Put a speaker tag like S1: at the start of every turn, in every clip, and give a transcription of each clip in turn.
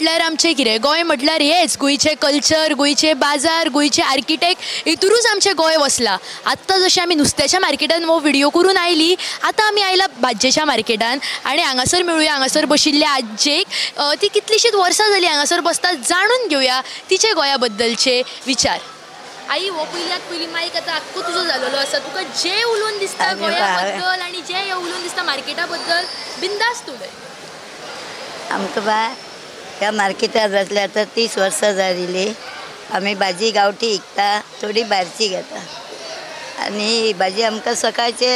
S1: म्हटल्यार आमचें कितें गोंय म्हटल्यार हेच गोंयचे कल्चर, गोंयचे बाजार, गोंयचे आर्किटेक्ट, हितूरूच आमचें गोंय वसलां. आत्तां जशें आमी नुस्त्याच्या मार्केटान वो व्हिडिओ करून आयलीं, आतां आमी आयला भाज्जेच्या मार्केटान आनी हांगासर मेळुया हांगासर बशिल्ल्या आज्जेक. ती कितलीशींच वर्सां जालीं हांगासर बसता, जाणून घेवया तिचे गोंया बद्दलचे विचार. आई हो पयली मायक आतां आख्खो तुजो जालेलो आसा, तुका जें उलोवन दिसता गोंया बद्दल आनी जें उलोवन दिसता मार्केटा बद्दल बिंदास्त उलय.
S2: आमकां बाय ह्या मार्केटार बसल्या आतां 30 वर्सां जालीं. आमी भाजी गांवठी विकता, थोडी भायरची घेता आनी ही भाजी आमकां सकाळचे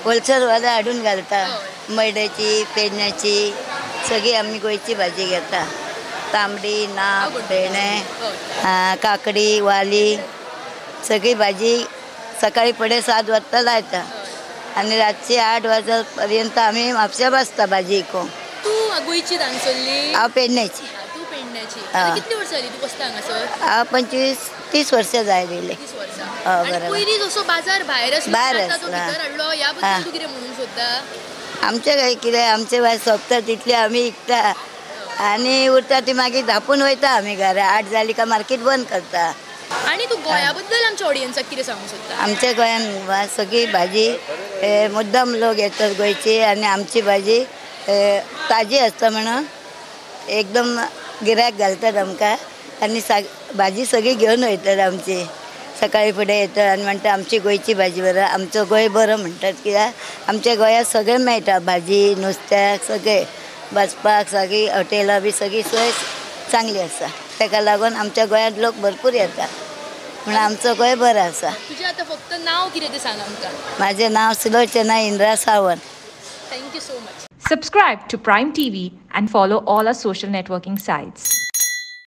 S2: होलसेलवाले हाडून घालता. मैद्याची, पेडण्याची सगळी आमी गोंयची भाजी घेता. तांबडी, नाप, भेंडे, काकडी, वाली सगळी भाजी सकाळी फुडें 7 वाजता लायता आनी रातची 8 वाजेपर्यंत आमी म्हापशा बसता भाजी विकूंक.
S1: तूं गोंयची हांगसरली?
S2: हांव पेडण्याची.
S1: तूं पेडण्याची? कितली वर्सां जालीं तूं बसता हांगासर?
S2: हांव 25-30 वर्सां जायली.
S1: 30 वर्सां. बरोबर. पयलीं जसो बाजार भायर आसलो तो भितर हाडलो, ह्या बद्दल तूं कितें म्हणूंक सोदता?
S2: आमचें काय कितें, आमचें भायर सोंपता तितली आमी विकता आनी उरता ती मागीर धापून वयता आमी घरा. 8 जाली काय मार्केट बंद करता.
S1: आनी तूं गोंया बद्दल आमच्या ऑडियन्साक कितें सांगूंक सोदता?
S2: आमच्या गोंयान सगळी भाजी मुद्दम लोक येतात गोंयची आनी आमची भाजी ताजी आसता म्हणून एकदम गिरायक घालतात आमकां आनी भाजी सगळी घेवन वयतात आमची. सकाळी फुडें येतात आनी म्हणटा आमची गोंयची भाजी बरं, आमचो गोंय बरो म्हणटात. कित्याक आमच्या गोंयांत सगळें मेळटा, भाजी नुस्त्याक सगळें, बसपाक सगळी हॉटेलां बी सगळी सोय चांगली आसा. ताका लागून आमच्या गोंयांत लोक भरपूर येतात म्हणून आमचो गोंय बरो आसा.
S1: तुजें आतां फक्त नांव कितें तें सांग आमकां.
S2: म्हाजें नांव Sulochana Indra Sawant.
S1: Thank you so much.
S3: Subscribe to Prime TV and follow all our social networking sites.